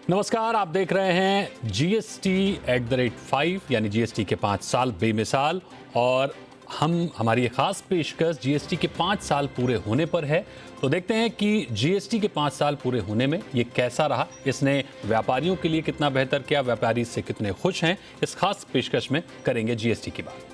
नमस्कार, आप देख रहे हैं GST@5 यानी जीएसटी के 5 साल बेमिसाल। और हमारी ये खास पेशकश जीएसटी के 5 साल पूरे होने पर है। तो देखते हैं कि जीएसटी के 5 साल पूरे होने में ये कैसा रहा, इसने व्यापारियों के लिए कितना बेहतर किया, व्यापारी इससे कितने खुश हैं। इस खास पेशकश में करेंगे जीएसटी की बात।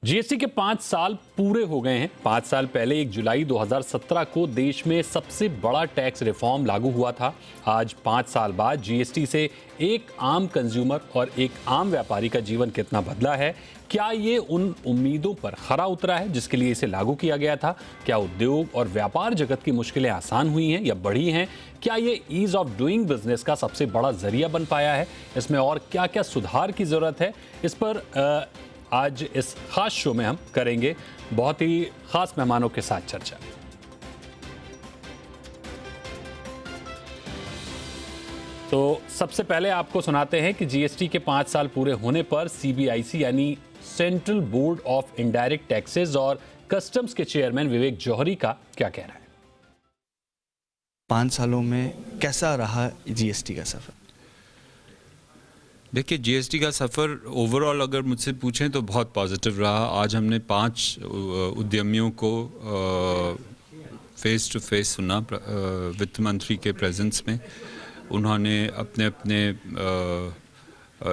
जीएसटी के 5 साल पूरे हो गए हैं। 5 साल पहले 1 जुलाई 2017 को देश में सबसे बड़ा टैक्स रिफॉर्म लागू हुआ था। आज 5 साल बाद जीएसटी से एक आम कंज्यूमर और एक आम व्यापारी का जीवन कितना बदला है, क्या ये उन उम्मीदों पर खरा उतरा है जिसके लिए इसे लागू किया गया था? क्या उद्योग और व्यापार जगत की मुश्किलें आसान हुई हैं या बढ़ी हैं? क्या ये ईज ऑफ डूइंग बिजनेस का सबसे बड़ा जरिया बन पाया है? इसमें और क्या क्या सुधार की जरूरत है, इस पर आज इस खास शो में हम करेंगे बहुत ही खास मेहमानों के साथ चर्चा। तो सबसे पहले आपको सुनाते हैं कि जीएसटी के 5 साल पूरे होने पर सीबीआईसी यानी central board of indirect taxes और कस्टम्स के चेयरमैन विवेक जौहरी का क्या कहना है। 5 सालों में कैसा रहा जीएसटी का सफर? देखिए, जीएसटी का सफ़र ओवरऑल अगर मुझसे पूछें तो बहुत पॉजिटिव रहा। आज हमने 5 उद्यमियों को फेस टू फेस सुना वित्त मंत्री के प्रेजेंस में। उन्होंने अपने अपने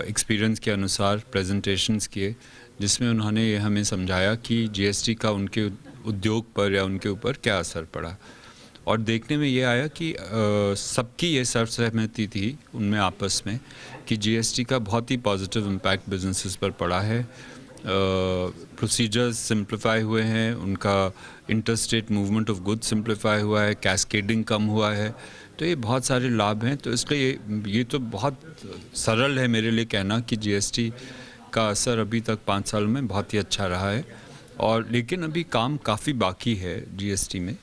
एक्सपीरियंस के अनुसार प्रेजेंटेशंस किए, जिसमें उन्होंने ये हमें समझाया कि जीएसटी का उनके उद्योग पर या उनके ऊपर क्या असर पड़ा। और देखने में ये आया कि सबकी ये सर्वसहमति थी उनमें आपस में कि जीएसटी का बहुत ही पॉजिटिव इम्पैक्ट बिजनेसेस पर पड़ा है। प्रोसीजर्स सिंप्लीफाई हुए हैं, उनका interstate movement of goods simplify हुआ है, कैस्केडिंग कम हुआ है। तो ये बहुत सारे लाभ हैं। तो इसलिए ये तो बहुत सरल है मेरे लिए कहना कि जीएसटी का असर अभी तक 5 साल में बहुत ही अच्छा रहा है। और लेकिन अभी काम काफ़ी बाकी है जीएसटी में।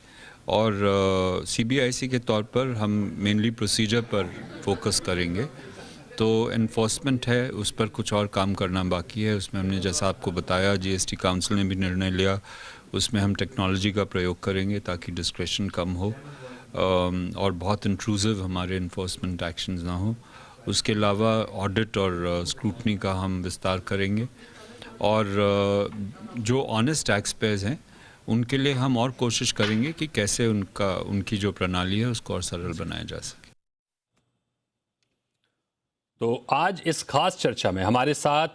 और सीबीआईसी के तौर पर हम मेनली प्रोसीजर पर फोकस करेंगे। तो एनफोर्समेंट है, उस पर कुछ और काम करना बाकी है। उसमें हमने जैसा आपको बताया, जीएसटी काउंसिल ने भी निर्णय लिया, उसमें हम टेक्नोलॉजी का प्रयोग करेंगे ताकि डिस्क्रेशन कम हो और बहुत इंट्रूसिव हमारे एनफोर्समेंट एक्शंस ना हो। उसके अलावा ऑडिट और स्क्रूटनी का हम विस्तार करेंगे। और जो ऑनेस्ट टैक्स पेयर्स हैं उनके लिए हम और कोशिश करेंगे कि कैसे उनकी जो प्रणाली है उसको और सरल बनाया जा सके। तो आज इस खास चर्चा में हमारे साथ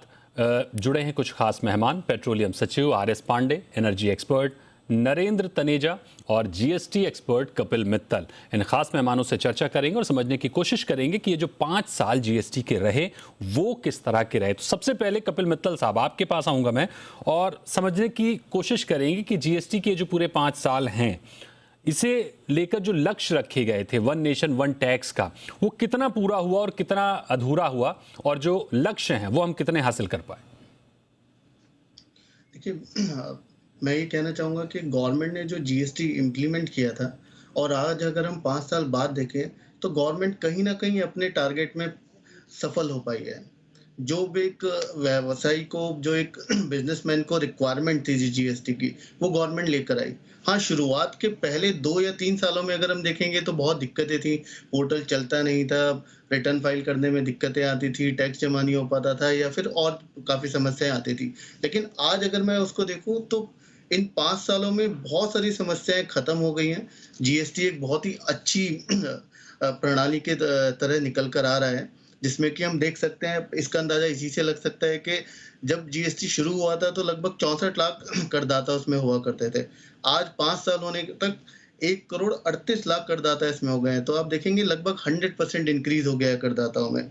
जुड़े हैं कुछ खास मेहमान। पेट्रोलियम सचिव RS Pandey, energy expert Narendra Taneja और जीएसटी एक्सपर्ट कपिल मित्तल। इन खास मेहमानों से चर्चा करेंगे और समझने की कोशिश करेंगे कि ये जो 5 साल जीएसटी के रहे वो किस तरह के रहे। तो सबसे पहले कपिल मित्तल साहब, आपके पास आऊँगा मैं, और समझने की कोशिश करेंगे कि जीएसटी के जो पूरे 5 साल हैं, इसे लेकर जो लक्ष्य रखे गए थे वन नेशन वन टैक्स का, वो कितना पूरा हुआ और कितना अधूरा हुआ, और जो लक्ष्य हैं वो हम कितने हासिल कर पाए। देखिए, मैं ये कहना चाहूँगा कि गवर्नमेंट ने जो जीएसटी इम्प्लीमेंट किया था और आज अगर हम 5 साल बाद देखें तो गवर्नमेंट कहीं ना कहीं अपने टारगेट में सफल हो पाई है। जो भी एक व्यवसायी को, जो एक बिजनेसमैन को रिक्वायरमेंट थी जीएसटी की, वो गवर्नमेंट लेकर आई। हाँ, शुरुआत के पहले 2 या 3 सालों में अगर हम देखेंगे तो बहुत दिक्कतें थी। पोर्टल चलता नहीं था, रिटर्न फाइल करने में दिक्कतें आती थी, टैक्स जमा नहीं हो पाता था या फिर और काफ़ी समस्याएं आती थी। लेकिन आज अगर मैं उसको देखूं तो इन 5 सालों में बहुत सारी समस्याएं खत्म हो गई हैं। जीएसटी एक बहुत ही अच्छी प्रणाली के तरह निकल कर आ रहा है, जिसमें कि हम देख सकते हैं, इसका अंदाजा इसी से लग सकता है कि जब जीएसटी शुरू हुआ था तो लगभग 64 लाख करदाता उसमें हुआ करते थे। आज 5 साल होने तक 1 करोड़ 38 लाख करदाता इसमें हो गए हैं। तो आप देखेंगे लगभग 100% इंक्रीज हो गया है करदाताओं में।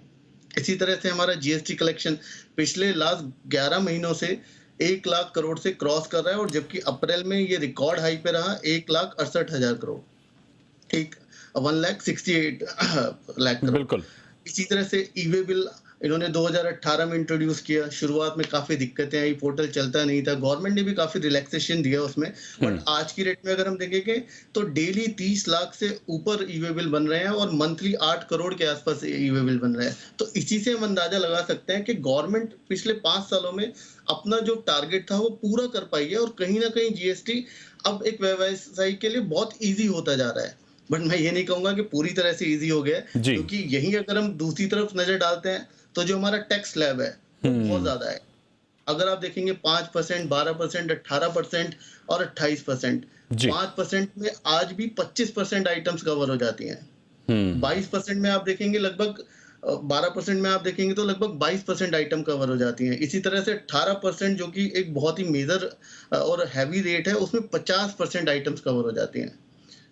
इसी तरह से हमारा जीएसटी कलेक्शन पिछले लास्ट 11 महीनों से 1 लाख करोड़ से क्रॉस कर रहा है, और जबकि अप्रैल में ये रिकॉर्ड हाई पे रहा 1,68,000 करोड़, 1,68,000 लाख करोड़। बिल्कुल। इसी तरह से ई वे बिल इन्होंने 2018 में इंट्रोड्यूस किया। शुरुआत में काफ़ी दिक्कतें आई, पोर्टल चलता नहीं था। गवर्नमेंट ने भी काफ़ी रिलैक्सेशन दिया उसमें। बट आज की डेट में अगर हम देखेंगे तो डेली 30 लाख से ऊपर ई-वे बिल बन रहे हैं और मंथली 8 करोड़ के आसपास ई-वे बिल बन रहा है। तो इसी से हम अंदाजा लगा सकते हैं कि गवर्नमेंट पिछले 5 सालों में अपना जो टारगेट था वो पूरा कर पाई है और कहीं न कहीं जीएसटी अब एक व्यवसायी के लिए बहुत ईज़ी होता जा रहा है। बट मैं ये नहीं कहूँगा कि पूरी तरह से ईज़ी हो गया है, जी। क्योंकि यहीं अगर हम दूसरी तरफ नज़र डालते हैं तो जो हमारा टैक्स स्लैब है वो बहुत ज़्यादा है। अगर आप देखेंगे 5%, 12%, 18% और 28%। जी। 5% में आज भी 25% आइटम्स कवर हो जाती हैं। 22% में आप देखेंगे लगभग 12% में आप देखेंगे तो लगभग 22% आइटम कवर हो जाती हैं। इसी तरह से 18% जो कि एक बहुत ही मेजर और हैवी रेट है, उसमें 50% आइटम्स कवर हो जाती हैं।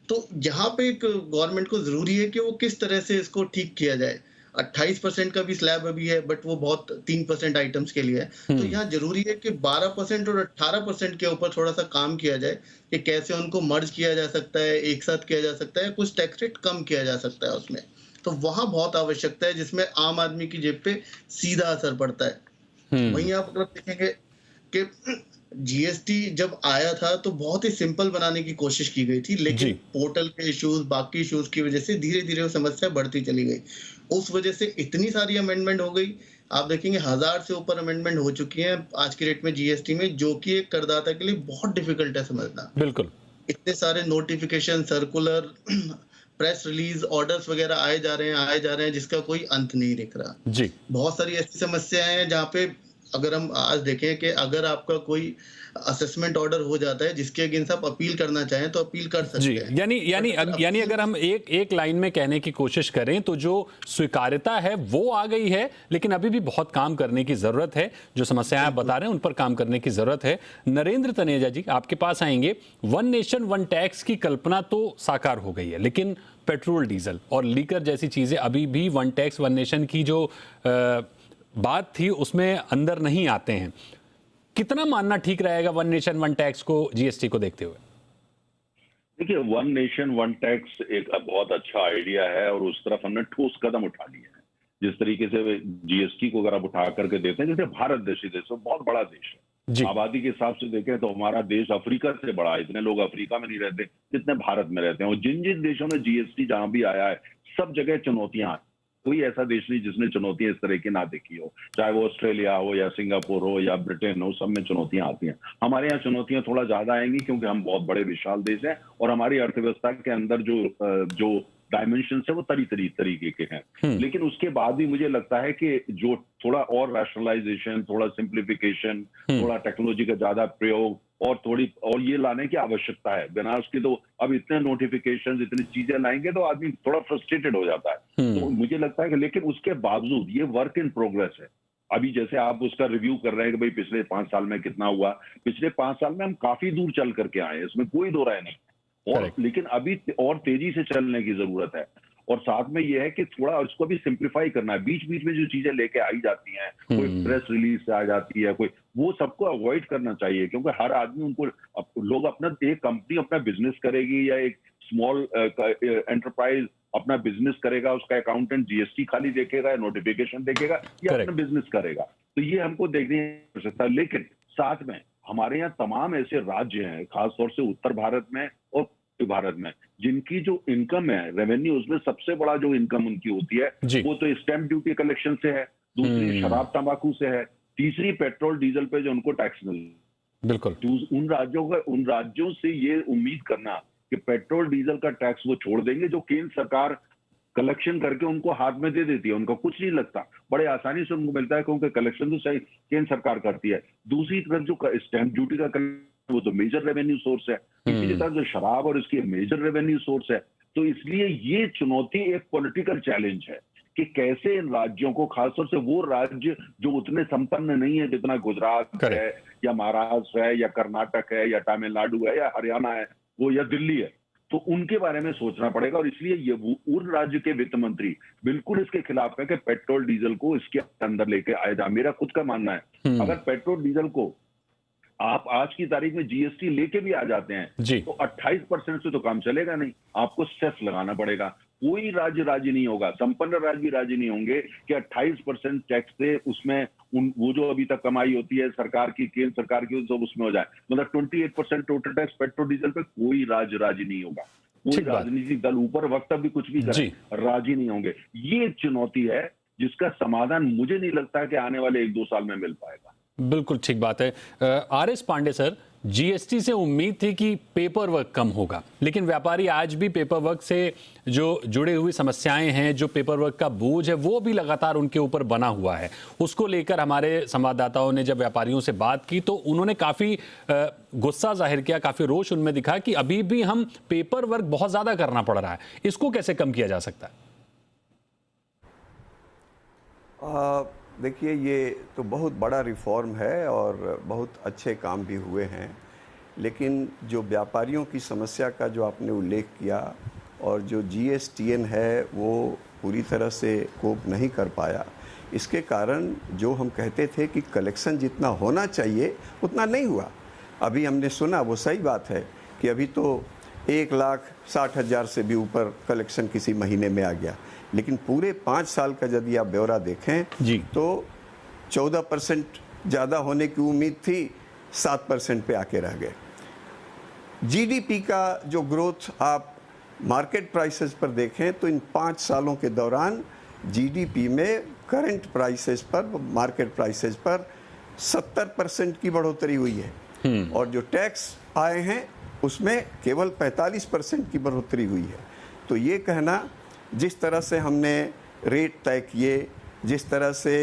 तो यहाँ पे एक गवर्नमेंट को ज़रूरी है कि वो किस तरह से इसको ठीक किया जाए। 28% का भी स्लैब अभी है, बट वो बहुत 3% आइटम्स के लिए है। तो यहाँ ज़रूरी है कि 12% और 18% के ऊपर थोड़ा-सा काम किया जाए कि कैसे उनको मर्ज किया जा सकता है, एक साथ किया जा सकता है, कुछ टैक्स रेट कम किया जा सकता है उसमें। तो वहाँ बहुत आवश्यकता है जिसमें आम आदमी की जेब पे सीधा असर पड़ता है। वहीं आप अगर देखेंगे कि जीएसटी जब आया था तो बहुत ही सिंपल बनाने की कोशिश की गई थी, लेकिन जी। पोर्टल के इश्यूज, बाकी इश्यूज की वजह से धीरे-धीरे वो समस्या बढ़ती चली गई। उस वजह से इतनी सारी अमेंडमेंट हो गई, आप देखेंगे 1000 से ऊपर अमेंडमेंट हो चुकी हैं आज की डेट में जीएसटी में, जो कि एक करदाता के लिए बहुत डिफिकल्ट है समझना। बिल्कुल। इतने सारे notification, circular, press release, orders वगैरह आए जा रहे हैं जिसका कोई अंत नहीं दिख रहा। जी। बहुत सारी ऐसी समस्याएं हैं जहाँ पे अगर हम आज देखें कि अगर आपका कोई असेसमेंट ऑर्डर हो जाता है जिसके अगेंस्ट आप अपील करना चाहें तो अपील कर जी, सकते हैं। यानी यानी बट अगर यानी अपील अगर हम एक एक लाइन में कहने की कोशिश करें तो जो स्वीकार्यता है वो आ गई है, लेकिन अभी भी बहुत काम करने की जरूरत है। जो समस्याएं आप बता रहे हैं उन पर काम करने की जरूरत है। नरेंद्र तनेजा जी, आपके पास आएंगे। वन नेशन वन टैक्स की कल्पना तो साकार हो गई है, लेकिन पेट्रोल, डीजल और लीकर जैसी चीजें अभी भी वन टैक्स वन नेशन की जो बात थी उसमें अंदर नहीं आते हैं। कितना मानना ठीक रहेगा वन नेशन वन टैक्स को जीएसटी को देखते हुए? देखिए, वन नेशन वन टैक्स एक बहुत अच्छा आइडिया है और उस तरफ हमने ठोस कदम उठा लिए हैं। जिस तरीके से जीएसटी को अगर आप उठा करके देते हैं, जैसे भारत जैसे देश है, बहुत बड़ा देश जी। है। आबादी के हिसाब से देखें तो हमारा देश अफ्रीका से बड़ा है। इतने लोग अफ्रीका में नहीं रहते जितने भारत में रहते हैं। और जिन जिन देशों में जीएसटी जहां भी आया है, सब जगह चुनौतियां हैं। कोई ऐसा देश नहीं जिसने चुनौतियां इस तरह की ना देखी हो, चाहे वो ऑस्ट्रेलिया हो या सिंगापुर हो या ब्रिटेन हो, सब में चुनौतियां आती हैं। हमारे यहाँ चुनौतियां थोड़ा ज्यादा आएंगी क्योंकि हम बहुत बड़े विशाल देश हैं और हमारी अर्थव्यवस्था के अंदर जो डायमेंशन है वो तरीके के हैं। लेकिन उसके बाद भी मुझे लगता है कि जो थोड़ा और रैशनलाइजेशन, थोड़ा सिंप्लीफिकेशन, थोड़ा टेक्नोलॉजी का ज्यादा प्रयोग और ये लाने की आवश्यकता है। बिना उसके तो अब इतने नोटिफिकेशंस, इतनी चीजें लाएंगे तो आदमी थोड़ा फ्रस्ट्रेटेड हो जाता है। तो मुझे लगता है कि लेकिन उसके बावजूद ये वर्क इन प्रोग्रेस है। अभी जैसे आप उसका रिव्यू कर रहे हैं कि भाई पिछले 5 साल में कितना हुआ, पिछले 5 साल में हम काफी दूर चल करके आए हैं, इसमें कोई दो राय नहीं। और लेकिन अभी और तेजी से चलने की जरूरत है। और साथ में ये है कि थोड़ा इसको भी सिंप्लीफाई करना है। बीच बीच में जो चीजें लेके आई जाती हैं, कोई प्रेस रिलीज से आ जाती है, कोई, वो सबको अवॉइड करना चाहिए क्योंकि हर आदमी उनको लोग अपना एक कंपनी अपना बिजनेस करेगी या एक स्मॉल एंटरप्राइज अपना बिजनेस करेगा, उसका अकाउंटेंट जीएसटी खाली देखेगा या नोटिफिकेशन देखेगा या अपना बिजनेस करेगा। तो ये हमको देखने की आवश्यकता है। लेकिन साथ में हमारे यहाँ तमाम ऐसे राज्य हैं, खासतौर से उत्तर भारत में और भारत में, जिनकी जो इनकम है, रेवेन्यू, उसमें सबसे बड़ा जो इनकम उनकी होती है वो तो स्टैंप ड्यूटी कलेक्शन से है, दूसरी शराब तंबाकू से है, तीसरी पेट्रोल डीजल पे जो उनको टैक्स मिल। बिल्कुल। उन राज्यों से ये उम्मीद करना कि पेट्रोल डीजल का टैक्स वो छोड़ देंगे जो केंद्र सरकार कलेक्शन करके उनको हाथ में दे देती है, उनको कुछ नहीं लगता, बड़े आसानी से उनको मिलता है क्योंकि कलेक्शन तो सही केंद्र सरकार करती है। दूसरी तरफ जो स्टैंप ड्यूटी का वो तो मेजर रेवेन्यू सोर्स है, इसी तरह जो शराब और इसकी मेजर रेवेन्यू सोर्स है। तो इसलिए ये चुनौती एक पॉलिटिकल चैलेंज है कि कैसे इन राज्यों को, खासतौर से वो राज्य जो उतने संपन्न नहीं है जितना गुजरात है या महाराष्ट्र है या कर्नाटक है या तमिलनाडु है या हरियाणा है, वो या दिल्ली है, तो उनके बारे में सोचना पड़ेगा। और इसलिए ये उन राज्य के वित्त मंत्री बिल्कुल इसके खिलाफ है कि पेट्रोल डीजल को इसके अंदर लेके आया जाए। मेरा खुद का मानना है अगर पेट्रोल डीजल को आप आज की तारीख में जीएसटी लेके भी आ जाते हैं तो 28% से तो काम चलेगा नहीं, आपको सेस लगाना पड़ेगा। कोई राज्य राजी नहीं होगा, संपन्न राज्य भी राजी नहीं होंगे कि 28% टैक्स से उसमें वो जो अभी तक कमाई होती है सरकार की, केंद्र सरकार की, सब उसमें हो जाए। मतलब 28% टोटल टैक्स पेट्रोल डीजल पे कोई राज्य राजी नहीं होगा। कोई राजनीतिक दल ऊपर वक्तव्य भी कुछ भी करे, राजी नहीं होंगे। ये एक चुनौती है जिसका समाधान मुझे नहीं लगता कि आने वाले 1-2 साल में मिल पाएगा। बिल्कुल ठीक बात है। आर.एस. पांडे सर, जीएसटी से उम्मीद थी कि पेपर वर्क कम होगा, लेकिन व्यापारी आज भी पेपर वर्क से जो जुड़ी हुई समस्याएं हैं, जो पेपर वर्क का बोझ है, वो भी लगातार उनके ऊपर बना हुआ है। उसको लेकर हमारे संवाददाताओं ने जब व्यापारियों से बात की तो उन्होंने काफी गुस्सा जाहिर किया, काफी रोष उनमें दिखा कि अभी भी हम पेपर वर्क बहुत ज्यादा करना पड़ रहा है। इसको कैसे कम किया जा सकता है? देखिए, ये तो बहुत बड़ा रिफॉर्म है और बहुत अच्छे काम भी हुए हैं, लेकिन जो व्यापारियों की समस्या का जो आपने उल्लेख किया और जो जीएसटीएन है वो पूरी तरह से कोप नहीं कर पाया, इसके कारण जो हम कहते थे कि कलेक्शन जितना होना चाहिए उतना नहीं हुआ। अभी हमने सुना, वो सही बात है कि अभी तो 1,60,000 से भी ऊपर कलेक्शन किसी महीने में आ गया, लेकिन पूरे 5 साल का यदि आप ब्यौरा देखें जी, तो 14% ज़्यादा होने की उम्मीद थी, 7% पे आके रह गए। जीडीपी का जो ग्रोथ आप मार्केट प्राइसेस पर देखें तो इन 5 सालों के दौरान जीडीपी में करंट प्राइसेस पर, मार्केट प्राइसेस पर 70% की बढ़ोतरी हुई है और जो टैक्स आए हैं उसमें केवल 45% की बढ़ोतरी हुई है। तो ये कहना, जिस तरह से हमने रेट तय किए, जिस तरह से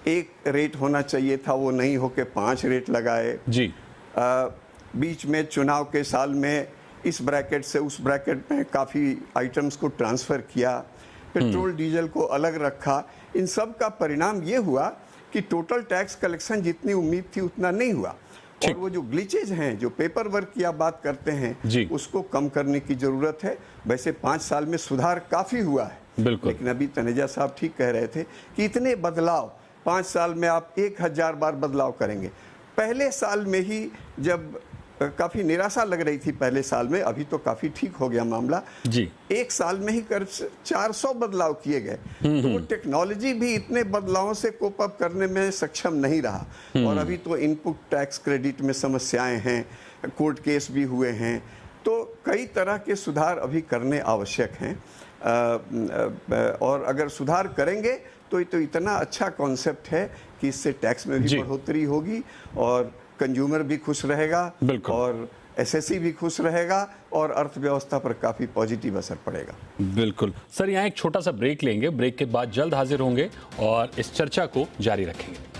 एक रेट होना चाहिए था वो नहीं होके 5 रेट लगाए जी, बीच में चुनाव के साल में इस ब्रैकेट से उस ब्रैकेट में काफ़ी आइटम्स को ट्रांसफ़र किया, पेट्रोल डीजल को अलग रखा, इन सब का परिणाम ये हुआ कि टोटल टैक्स कलेक्शन जितनी उम्मीद थी उतना नहीं हुआ। और वो जो ग्लिचेज हैं, जो पेपर वर्क की आप बात करते हैं, उसको कम करने की ज़रूरत है। वैसे 5 साल में सुधार काफ़ी हुआ है, लेकिन अभी तनेजा साहब ठीक कह रहे थे कि इतने बदलाव 5 साल में आप 1000 बार बदलाव करेंगे। पहले साल में ही जब काफ़ी निराशा लग रही थी पहले साल में, अभी तो काफ़ी ठीक हो गया मामला जी, 1 साल में ही करीब 400 बदलाव किए गए। तो वो टेक्नोलॉजी भी इतने बदलावों से कोप अप करने में सक्षम नहीं रहा और अभी तो इनपुट टैक्स क्रेडिट में समस्याएं हैं, कोर्ट केस भी हुए हैं, तो कई तरह के सुधार अभी करने आवश्यक हैं। और अगर सुधार करेंगे तो इतना अच्छा कॉन्सेप्ट है कि इससे टैक्स में भी बढ़ोतरी होगी और कंज्यूमर भी खुश रहेगा और एसएससी भी खुश रहेगा और अर्थव्यवस्था पर काफी पॉजिटिव असर पड़ेगा। बिल्कुल सर, यहाँ एक छोटा सा ब्रेक लेंगे, ब्रेक के बाद जल्द हाजिर होंगे और इस चर्चा को जारी रखेंगे।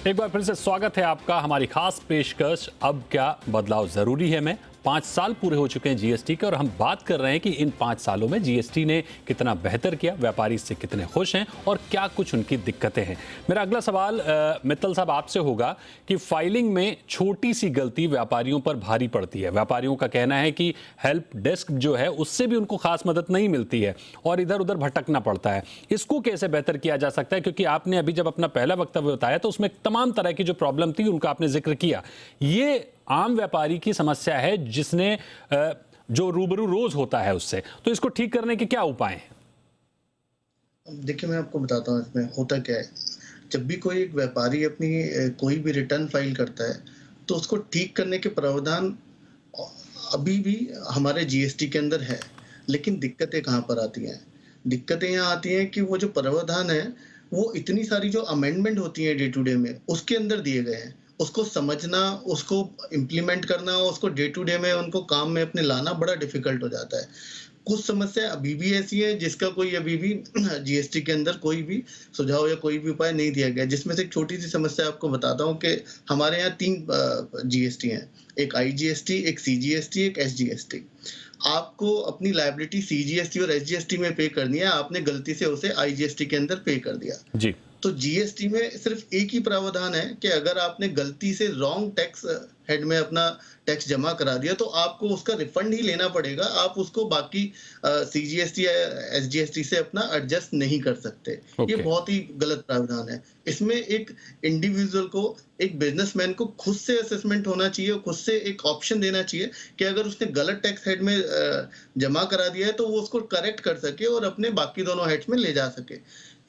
एक बार फिर से स्वागत है आपका। हमारी खास पेशकश अब क्या बदलाव जरूरी है में 5 साल पूरे हो चुके हैं जीएसटी के और हम बात कर रहे हैं कि इन 5 सालों में जीएसटी ने कितना बेहतर किया, व्यापारी इससे कितने खुश हैं और क्या कुछ उनकी दिक्कतें हैं। मेरा अगला सवाल मित्तल साहब आपसे होगा कि फाइलिंग में छोटी सी गलती व्यापारियों पर भारी पड़ती है। व्यापारियों का कहना है कि हेल्प डेस्क जो है उससे भी उनको खास मदद नहीं मिलती है और इधर उधर भटकना पड़ता है। इसको कैसे बेहतर किया जा सकता है? क्योंकि आपने अभी जब अपना पहला वक्तव्य बताया तो उसमें तमाम तरह की जो प्रॉब्लम थी उनका आपने जिक्र किया। ये आम व्यापारी की समस्या है जिसने जो रूबरू रोज होता है उससे, तो इसको ठीक करने के क्या उपाय हैं? देखिए, मैं आपको बताता हूँ इसमें होता क्या है। जब भी कोई एक व्यापारी अपनी कोई भी रिटर्न फाइल करता है तो उसको ठीक करने के प्रावधान अभी भी हमारे जीएसटी के अंदर है, लेकिन दिक्कतें कहाँ पर आती हैं? दिक्कतें यहाँ आती हैं कि वो जो प्रावधान है वो इतनी सारी जो अमेंडमेंट होती है डे टू डे में उसके अंदर दिए गए हैं, उसको समझना, उसको इम्प्लीमेंट करना, उसको डे टू डे में उनको काम में अपने लाना बड़ा डिफिकल्ट हो जाता है। कुछ समस्या अभी भी ऐसी है जिसका कोई अभी भी जीएसटी के अंदर कोई भी सुझाव या कोई भी उपाय नहीं दिया गया। जिसमें से एक छोटी सी समस्या आपको बताता हूँ कि हमारे यहाँ 3 जीएसटी हैं, एक आईजीएसटी, एक सीजीएसटी, एक एसजीएसटी। आपको अपनी लायबिलिटी सीजीएसटी और एसजीएसटी में पे करनी है, आपने गलती से उसे आईजीएसटी के अंदर पे कर दिया जी, तो जीएसटी में सिर्फ एक ही प्रावधान है कि अगर आपने गलती से रॉन्ग टैक्स हेड में अपना टैक्स जमा करा दिया तो आपको उसका रिफंड ही लेना पड़ेगा, आप उसको बाकी सीजीएसटी या एसजीएसटी से अपना एडजस्ट नहीं कर सकते। ये बहुत ही गलत प्रावधान है। इसमें एक इंडिविजुअल को, एक बिजनेसमैन को खुद से असेसमेंट होना चाहिए, खुद से एक ऑप्शन देना चाहिए कि अगर उसने गलत टैक्स हेड में जमा करा दिया है तो वो उसको करेक्ट कर सके और अपने बाकी दोनों हेड्स में ले जा सके।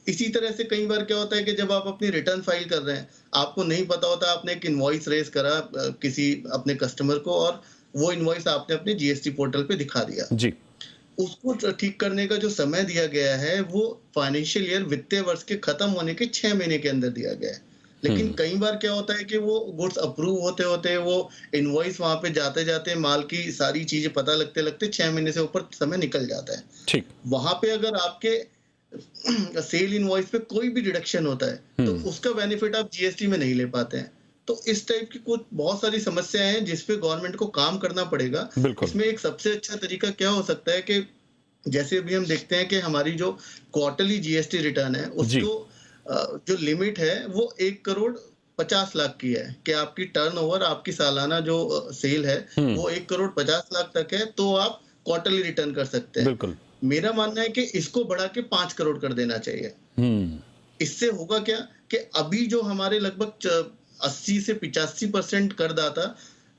इसी तरह से कई बार क्या होता है कि जब आप अपनी रिटर्न फाइल कर रहे हैं, आपको नहीं पता होता, आपने एक इनवॉइस रेज करा किसी अपने कस्टमर को और वो इनवॉइस आपने अपने जीएसटी पोर्टल पे दिखा दिया जी। उसको ठीक करने का जो समय दिया गया है वो फाइनेंशियल ईयर, वित्तीय वर्ष के खत्म होने के 6 महीने के अंदर दिया गया है। लेकिन कई बार क्या होता है कि वो गुड्स अप्रूव होते होते, वो इनवॉइस वहां पे जाते जाते, माल की सारी चीजें पता लगते लगते 6 महीने से ऊपर समय निकल जाता है। ठीक। वहां पे अगर आपके सेल इनवॉइस पे कोई भी डिडक्शन होता है तो उसका बेनिफिट आप जीएसटी में नहीं ले पाते हैं। तो इस टाइप की कुछ बहुत सारी समस्याएं हैं जिसपे गवर्नमेंट को काम करना पड़ेगा। इसमें एक सबसे अच्छा तरीका क्या हो सकता है कि जैसे अभी हम देखते हैं कि हमारी जो क्वार्टरली जीएसटी रिटर्न है उसको जो लिमिट है वो 1,50,00,000 की है कि आपकी टर्नओवर, आपकी सालाना जो सेल है वो 1,50,00,000 तक है तो आप क्वार्टरली रिटर्न कर सकते हैं। बिल्कुल। मेरा मानना है कि इसको बढ़ा के 5 करोड़ कर देना चाहिए। इससे होगा क्या कि अभी जो हमारे लगभग 80 से 85% करदाता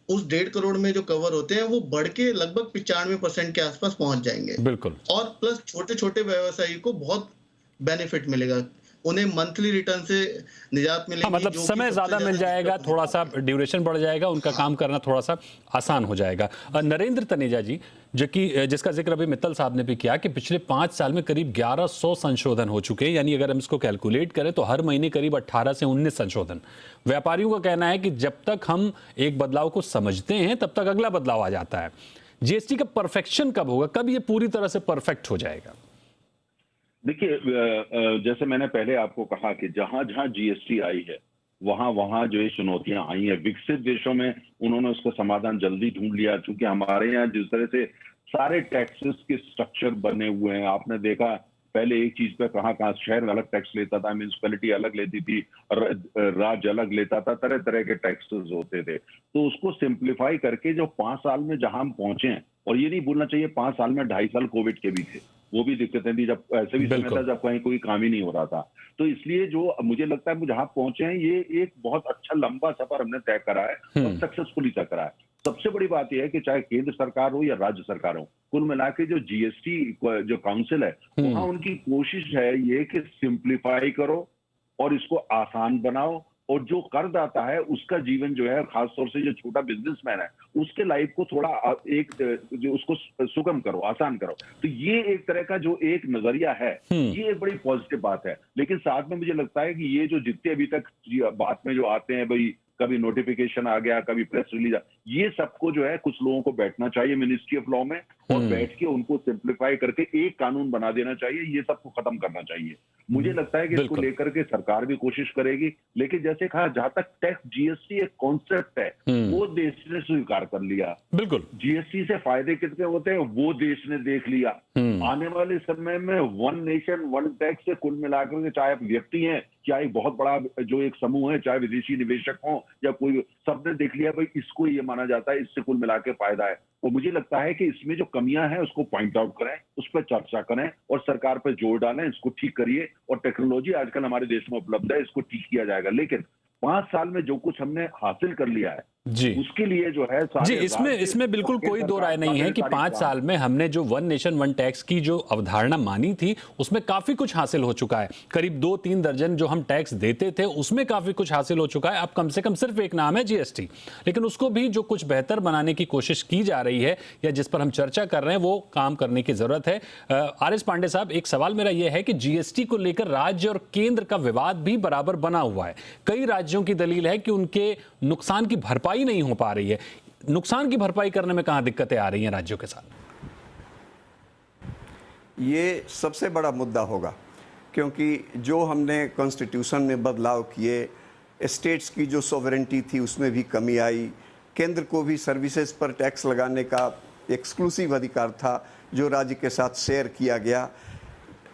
उस 1.5 करोड़ में जो कवर होते हैं वो बढ़ के लगभग 95% के आसपास पहुंच जाएंगे। बिल्कुल। और प्लस छोटे छोटे व्यवसायी को बहुत बेनिफिट मिलेगा, उन्हें मंथली रिटर्न से निजात मिलेगी। मतलब समय ज्यादा मिल जाएगा, थोड़ा सा ड्यूरेशन बढ़ जाएगा, उनका काम करना थोड़ा सा आसान हो जाएगा। नरेंद्र तनेजा जी, जो कि जिसका जिक्र अभी मित्तल साहब ने भी किया कि पिछले 5 साल में करीब 1100 संशोधन हो चुके हैं, यानी अगर हम इसको कैलकुलेट करें तो हर महीने करीब 18 से 19 संशोधन। व्यापारियों का कहना है कि जब तक हम एक बदलाव को समझते हैं तब तक अगला बदलाव आ जाता है। जीएसटी का परफेक्शन कब होगा, कब ये पूरी तरह से परफेक्ट हो जाएगा? देखिए, जैसे मैंने पहले आपको कहा कि जहां जहां जीएसटी आई है वहां वहां जो ये चुनौतियां आई हैं, विकसित देशों में उन्होंने उसका समाधान जल्दी ढूंढ लिया। क्योंकि हमारे यहाँ जिस तरह से सारे टैक्सेस के स्ट्रक्चर बने हुए हैं, आपने देखा पहले एक चीज पे कहाँ शहर अलग टैक्स लेता था, म्यूनिसिपैलिटी अलग लेती थी, राज्य अलग लेता था, तरह तरह के टैक्सेस होते थे। तो उसको सिंप्लीफाई करके जो 5 साल में जहां हम पहुंचे हैं, और ये नहीं भूलना चाहिए 5 साल में 2.5 साल कोविड के भी थे, वो भी दिक्कतें थी, जब ऐसे भी समय था जब कहीं कोई काम ही नहीं हो रहा था। तो इसलिए जो मुझे लगता है जहां पहुंचे हैं ये एक बहुत अच्छा लंबा सफर हमने तय करा है और सक्सेसफुली तय करा है। सबसे बड़ी बात यह है कि चाहे केंद्र सरकार हो या राज्य सरकार हो, कुल मिला के जो जीएसटी जो काउंसिल है वहां उनकी कोशिश है ये कि सिंप्लीफाई करो और इसको आसान बनाओ, और जो करदाता है उसका जीवन जो है, खासतौर से जो छोटा बिजनेसमैन है, उसके लाइफ को थोड़ा एक जो उसको सुगम करो, आसान करो। तो ये एक तरह का जो एक नजरिया है, ये एक बड़ी पॉजिटिव बात है। लेकिन साथ में मुझे लगता है कि ये जो जितने अभी तक बात में जो आते हैं, भाई कभी नोटिफिकेशन आ गया, कभी प्रेस रिलीज, ये सबको जो है कुछ लोगों को बैठना चाहिए मिनिस्ट्री ऑफ लॉ में और बैठ के उनको सिंप्लीफाई करके एक कानून बना देना चाहिए, ये सबको खत्म करना चाहिए। मुझे लगता है कि इसको लेकर के सरकार भी कोशिश करेगी। लेकिन जैसे कहा, जहां तक टैक्स जीएसटी एक कॉन्सेप्ट है वो देश ने स्वीकार कर लिया। बिल्कुल। जीएसटी से फायदे कितने होते हैं वो देश ने देख लिया। आने वाले समय में 1 नेशन 1 टैक्स से कुल मिलाकर के, चाहे व्यक्ति हैं, चाहे बहुत बड़ा जो एक समूह है, चाहे विदेशी निवेशक हो या कोई, सबने देख लिया भाई इसको ये माना जाता है, इससे कुल मिला के फायदा है। और मुझे लगता है कि इसमें जो कमियां हैं उसको पॉइंट आउट करें, उस पर चर्चा करें और सरकार पर जोर डालें, इसको ठीक करिए। और टेक्नोलॉजी आजकल हमारे देश में उपलब्ध है, इसको ठीक किया जाएगा। लेकिन 5 साल में जो कुछ हमने हासिल कर लिया है जी, उसके लिए जो है जी, इसमें बिल्कुल कोई दो राय नहीं है कि 5 साल में हमने जो 1 नेशन 1 टैक्स की जो अवधारणा मानी थी उसमें काफी कुछ हासिल हो चुका है। करीब 2-3 दर्जन जो हम टैक्स देते थे उसमें काफी कुछ हासिल हो चुका है। अब कम से कम सिर्फ एक नाम है जीएसटी, लेकिन उसको भी जो कुछ बेहतर बनाने की कोशिश की जा रही है या जिस पर हम चर्चा कर रहे हैं वो काम करने की जरूरत है। आर एस पांडे साहब, एक सवाल मेरा यह है कि जीएसटी को लेकर राज्य और केंद्र का विवाद भी बराबर बना हुआ है। कई राज्यों की दलील है कि उनके नुकसान की भरपाई नहीं हो पा रही है। नुकसान की भरपाई करने में कहां दिक्कतें आ रही हैं राज्यों के साथ? ये सबसे बड़ा मुद्दा होगा, क्योंकि जो हमने कॉन्स्टिट्यूशन में बदलाव किए, स्टेट्स की जो सॉवरेंटी थी उसमें भी कमी आई, केंद्र को भी सर्विसेज पर टैक्स लगाने का एक्सक्लूसिव अधिकार था जो राज्य के साथ शेयर किया गया,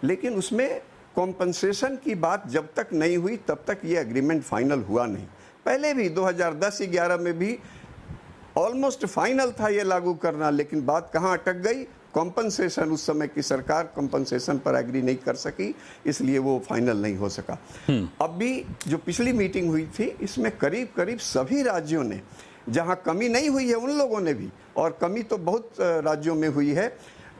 लेकिन उसमें कॉम्पनसेशन की बात जब तक नहीं हुई तब तक ये एग्रीमेंट फाइनल हुआ नहीं। पहले भी 2010-11 में भी ऑलमोस्ट फाइनल था ये लागू करना, लेकिन बात कहाँ अटक गई? कॉम्पनसेशन, उस समय की सरकार कॉम्पनसेशन पर एग्री नहीं कर सकी, इसलिए वो फाइनल नहीं हो सका। अब भी जो पिछली मीटिंग हुई थी, इसमें करीब करीब सभी राज्यों ने, जहाँ कमी नहीं हुई है उन लोगों ने भी, और कमी तो बहुत राज्यों में हुई है,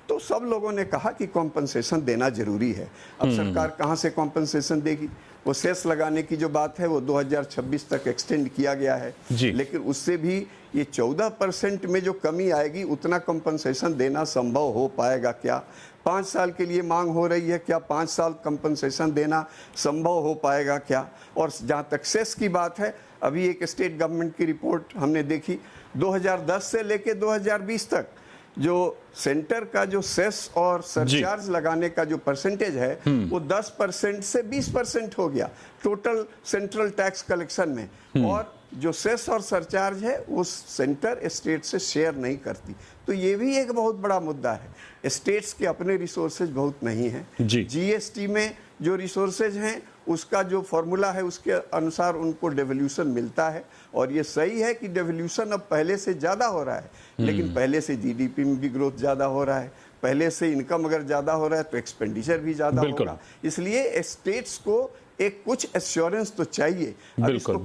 तो सब लोगों ने कहा कि कॉम्पनसेशन देना जरूरी है। अब सरकार कहाँ से कॉम्पनसेशन देगी? वो सेस लगाने की जो बात है वो 2026 तक एक्सटेंड किया गया है, लेकिन उससे भी ये 14% में जो कमी आएगी, उतना कॉम्पनसेशन देना संभव हो पाएगा क्या? 5 साल के लिए मांग हो रही है, क्या 5 साल कॉम्पनसेशन देना संभव हो पाएगा क्या? और जहाँ तक सेस की बात है, अभी एक स्टेट गवर्नमेंट की रिपोर्ट हमने देखी, 2010 से लेके 2020 तक जो सेंटर का जो सेस और सरचार्ज लगाने का जो परसेंटेज है वो 10% से 20% हो गया टोटल सेंट्रल टैक्स कलेक्शन में। और जो सेस और सरचार्ज है वो सेंटर स्टेट से शेयर नहीं करती, तो ये भी एक बहुत बड़ा मुद्दा है। स्टेट्स के अपने रिसोर्सेज बहुत नहीं हैं। जीएसटी में जो रिसोर्सेज हैं उसका जो फॉर्मूला है उसके अनुसार उनको डेवल्यूशन मिलता है, और ये सही है कि डेवल्यूशन अब पहले से ज़्यादा हो रहा है, लेकिन पहले से जीडीपी में भी ग्रोथ ज़्यादा हो रहा है, पहले से इनकम अगर ज़्यादा हो रहा है तो एक्सपेंडिचर भी ज़्यादा होगा, इसलिए स्टेट्स को एक कुछ एश्योरेंस तो चाहिए। बिल्कुल,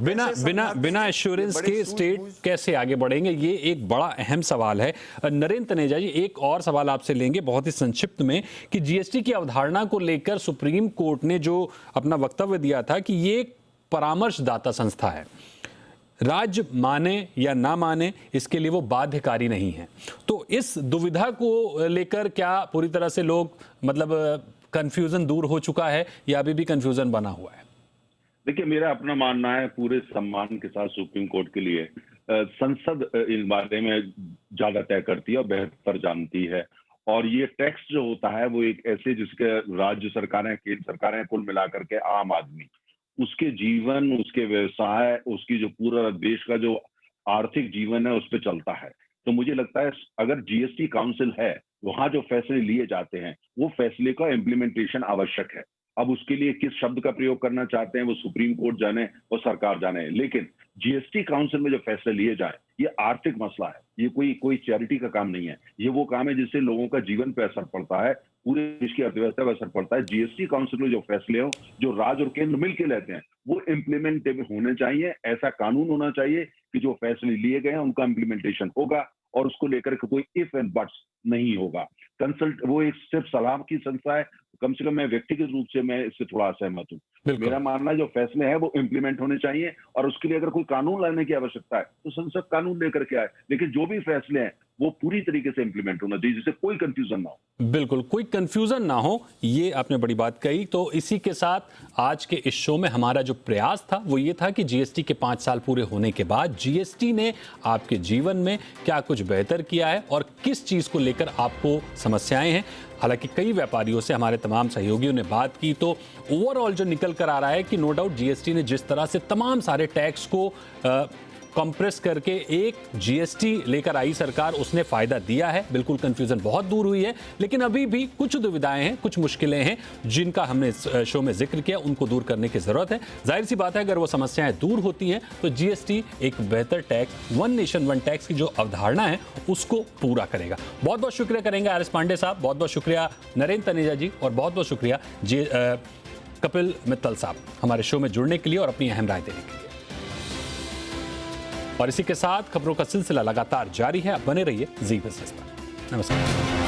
बिना एश्योरेंस के स्टेट कैसे आगे बढ़ेंगे, ये एक बड़ा अहम सवाल है। नरेंद्र तनेजा जी, एक और सवाल आपसे लेंगे बहुत ही संक्षिप्त में, कि जीएसटी की अवधारणा को लेकर सुप्रीम कोर्ट ने जो अपना वक्तव्य दिया था कि ये एक परामर्शदाता संस्था है, राज्य माने या ना माने इसके लिए वो बाध्यकारी नहीं है, तो इस दुविधा को लेकर क्या पूरी तरह से लोग मतलब कंफ्यूजन दूर हो चुका है या अभी भी कंफ्यूजन बना हुआ है? देखिए, मेरा अपना मानना है, पूरे सम्मान के साथ सुप्रीम कोर्ट के लिए संसद इन बारे में ज्यादा तय करती है और बेहतर जानती है। और ये टैक्स जो होता है वो एक ऐसे जिसके राज्य सरकारें, केंद्र सरकारें, कुल मिलाकर के आम आदमी, उसके जीवन, उसके व्यवसाय, उसकी जो पूरा देश का जो आर्थिक जीवन है उस पर चलता है। तो मुझे लगता है अगर जीएसटी काउंसिल है, वहां जो फैसले लिए जाते हैं वो फैसले का इम्प्लीमेंटेशन आवश्यक है। अब उसके लिए किस शब्द का प्रयोग करना चाहते हैं वो सुप्रीम कोर्ट जाने और सरकार जाने, लेकिन जीएसटी काउंसिल में जो फैसले लिए जाए, ये आर्थिक मसला है, ये कोई चैरिटी का काम नहीं है, ये वो काम है जिससे लोगों का जीवन पे असर पड़ता है, पूरे देश की अर्थव्यवस्था पर असर पड़ता है। जीएसटी काउंसिल में जो फैसले हो, जो राज्य और केंद्र मिलकर लेते हैं, वो इम्प्लीमेंटेबल होने चाहिए। ऐसा कानून होना चाहिए कि जो फैसले लिए गए हैं उनका इम्प्लीमेंटेशन होगा और उसको लेकर के कोई इफ एंड बट्स नहीं होगा। कंसल्ट वो एक सिर्फ सलाह की संस्था है, कम से कम मैं व्यक्तिगत रूप से मैं इससे थोड़ा असहमत हूँ। मेरा मानना है जो फैसले हैं वो इम्प्लीमेंट होने चाहिए, और उसके लिए अगर कोई कानून लाने की आवश्यकता है तो संसद कानून लेकर के आए, लेकिन जो भी फैसले हैं वो पूरी तरीके से इंप्लीमेंट होना चाहिए, जिससे कोई कंफ्यूजन ना हो। बिल्कुल, कोई कंफ्यूजन ना हो, ये आपने बड़ी बात कही। तो इसी के साथ आज के इस शो में हमारा जो प्रयास था वो ये था कि जीएसटी के 5 साल पूरे होने के बाद जीएसटी ने आपके जीवन में क्या कुछ बेहतर किया है और किस चीज को लेकर आपको समस्याएं हैं। हालांकि कई व्यापारियों से हमारे तमाम सहयोगियों ने बात की, तो ओवरऑल जो निकल कर आ रहा है कि नो डाउट जीएसटी ने जिस तरह से तमाम सारे टैक्स को कंप्रेस करके एक जीएसटी लेकर आई सरकार, उसने फायदा दिया है। बिल्कुल कंफ्यूजन बहुत दूर हुई है, लेकिन अभी भी कुछ दुविधाएं हैं, कुछ मुश्किलें हैं जिनका हमने शो में जिक्र किया, उनको दूर करने की जरूरत है। जाहिर सी बात है अगर वो समस्याएं दूर होती हैं तो जीएसटी एक बेहतर tax, one nation one tax की जो अवधारणा है उसको पूरा करेगा। बहुत बहुत शुक्रिया करेंगे आर एस पांडे साहब, बहुत बहुत शुक्रिया नरेंद्र तनेजा जी, और बहुत बहुत शुक्रिया कपिल मित्तल साहब हमारे शो में जुड़ने के लिए और अपनी अहम राय देने के लिए। और इसी के साथ खबरों का सिलसिला लगातार जारी है, आप बने रहिए जी बिजनेस पर। नमस्कार।